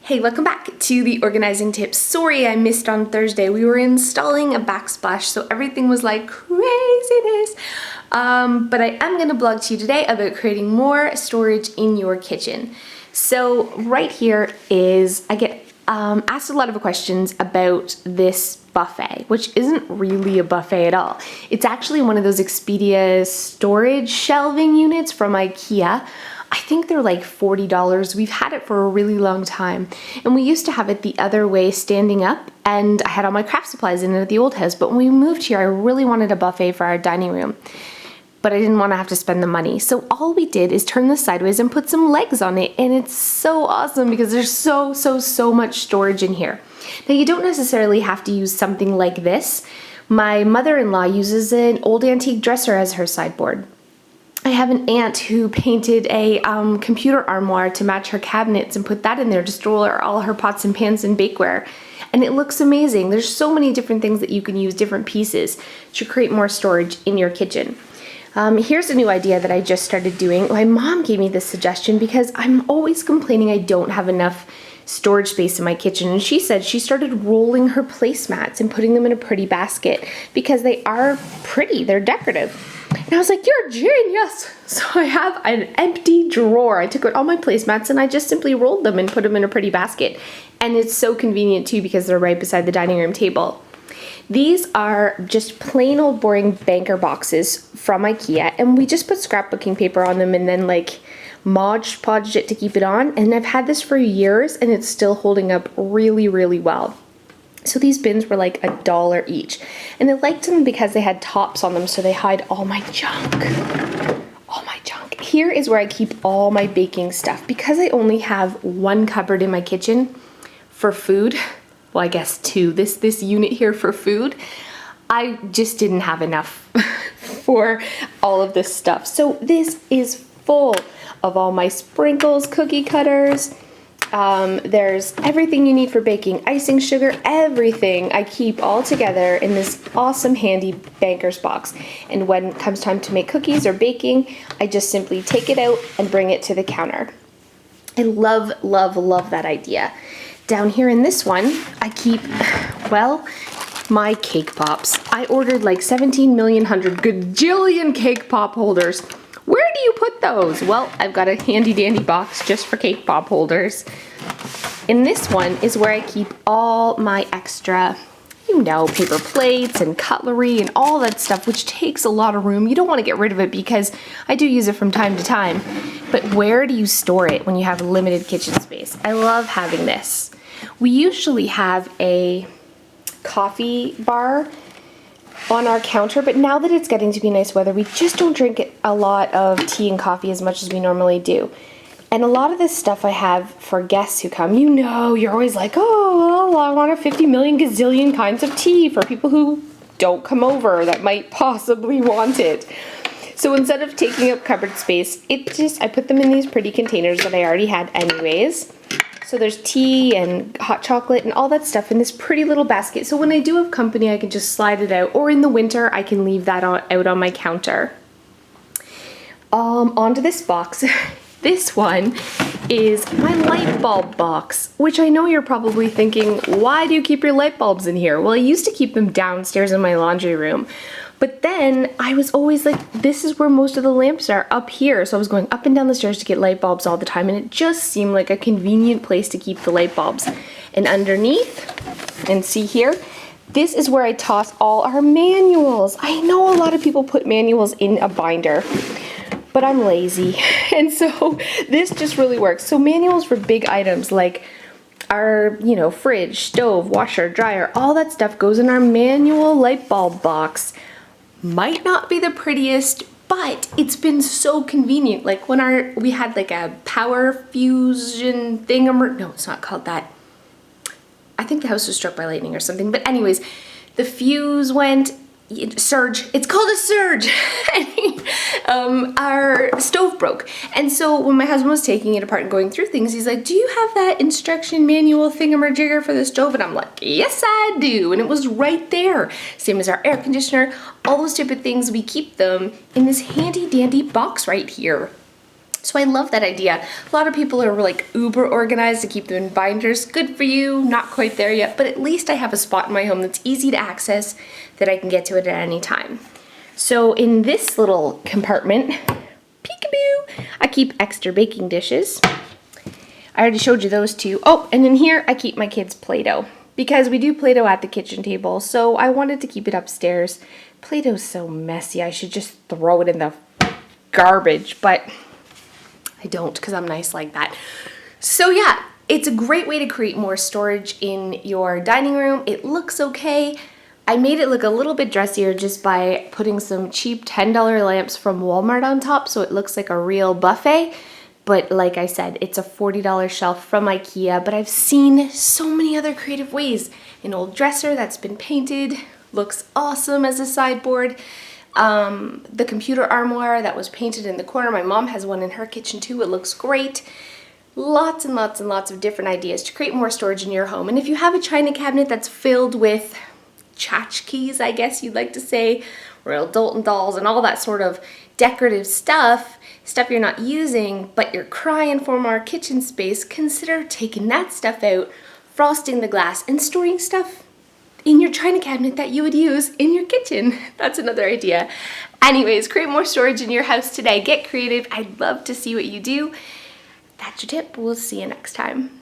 Hey, welcome back to the organizing tips. Sorry I missed on Thursday. We were installing a backsplash, so everything was like craziness. But I am gonna blog to you today about creating more storage in your kitchen. So right here is, I get asked a lot of questions about this buffet, which isn't really a buffet at all. It's actually one of those Expedia storage shelving units from IKEA. I think they're like $40. We've had it for a really long time. And we used to have it the other way, standing up, and I had all my craft supplies in it at the old house. But when we moved here, I really wanted a buffet for our dining room. But I didn't want to have to spend the money. So all we did is turn this sideways and put some legs on it. And it's so awesome because there's so much storage in here. Now you don't necessarily have to use something like this. My mother-in-law uses an old antique dresser as her sideboard. I have an aunt who painted a computer armoire to match her cabinets and put that in there to store all her pots and pans and bakeware. And it looks amazing. There's so many different things that you can use, different pieces, to create more storage in your kitchen. Here's a new idea that I just started doing. My mom gave me this suggestion because I'm always complaining I don't have enough storage space in my kitchen, and she said she started rolling her placemats and putting them in a pretty basket because they are pretty, they're decorative. And I was like, you're a genius! So I have an empty drawer. I took out all my placemats and I just simply rolled them and put them in a pretty basket. And it's so convenient too because they're right beside the dining room table. These are just plain old boring banker boxes from IKEA, and we just put scrapbooking paper on them and then like Mod Podged it to keep it on. And I've had this for years and it's still holding up really well. So these bins were like $1 each. And I liked them because they had tops on them so they hide all my junk. All my junk. Here is where I keep all my baking stuff. Because I only have one cupboard in my kitchen for food, well I guess two, this unit here for food, I just didn't have enough for all of this stuff. So this is full of all my sprinkles, cookie cutters. There's everything you need for baking, icing, sugar, everything I keep all together in this awesome handy banker's box. And when it comes time to make cookies or baking, I just simply take it out and bring it to the counter. I love that idea. Down here in this one, I keep, well, my cake pops. I ordered like 17 million hundred gajillion cake pop holders. Where do you put those? Well, I've got a handy dandy box just for cake pop holders. And this one is where I keep all my extra, paper plates and cutlery and all that stuff, which takes a lot of room. You don't want to get rid of it because I do use it from time to time. But where do you store it when you have limited kitchen space? I love having this. We usually have a coffee bar on our counter, but now that it's getting to be nice weather, we just don't drink a lot of tea and coffee as much as we normally do. And a lot of this stuff I have for guests who come. You're always like, oh, well, I want a 50 million gazillion kinds of tea for people who don't come over that might possibly want it. So instead of taking up cupboard space, I put them in these pretty containers that I already had anyways. So there's tea and hot chocolate and all that stuff in this pretty little basket. So when I do have company, I can just slide it out. Or in the winter, I can leave that out on my counter. Onto this box. This one is my light bulb box, which I know you're probably thinking, why do you keep your light bulbs in here? Well, I used to keep them downstairs in my laundry room. But then I was always like, this is where most of the lamps are, up here. So I was going up and down the stairs to get light bulbs all the time, and it just seemed like a convenient place to keep the light bulbs. And underneath, and see here, this is where I toss all our manuals. I know a lot of people put manuals in a binder, but I'm lazy. And so this just really works. So manuals for big items like our, fridge, stove, washer, dryer, all that stuff goes in our manual light bulb box. Might not be the prettiest, but it's been so convenient. Like when we had like a power fusion thing, no, it's not called that. I think the house was struck by lightning or something. But anyways, the fuse went, surge, it's called a surge. Our stove broke. And so when my husband was taking it apart and going through things, he's like, do you have that instruction manual thingamajigger for the stove? And I'm like, yes, I do. And it was right there. Same as our air conditioner, all those type of things. We keep them in this handy dandy box right here. So I love that idea. A lot of people are like uber organized to keep them in binders. Good for you, not quite there yet, but at least I have a spot in my home that's easy to access, that I can get to it at any time. So in this little compartment, peekaboo, I keep extra baking dishes. I already showed you those two. Oh, and in here I keep my kids' Play-Doh, because we do Play-Doh at the kitchen table, so I wanted to keep it upstairs. Play-Doh's so messy, I should just throw it in the garbage, but I don't, because I'm nice like that. So yeah, it's a great way to create more storage in your dining room. It looks okay. I made it look a little bit dressier just by putting some cheap $10 lamps from Walmart on top, so it looks like a real buffet. But like I said, it's a $40 shelf from IKEA, but I've seen so many other creative ways. An old dresser that's been painted, looks awesome as a sideboard. The computer armoire that was painted in the corner. My mom has one in her kitchen too. It looks great. Lots and lots and lots of different ideas to create more storage in your home. And if you have a china cabinet that's filled with tchotchkes, I guess you'd like to say, Royal Doulton dolls and all that sort of decorative stuff you're not using, but you're crying for more kitchen space, consider taking that stuff out, frosting the glass, and storing stuff in your china cabinet that you would use in your kitchen. That's another idea. Anyways, create more storage in your house today. Get creative. I'd love to see what you do. That's your tip. We'll see you next time.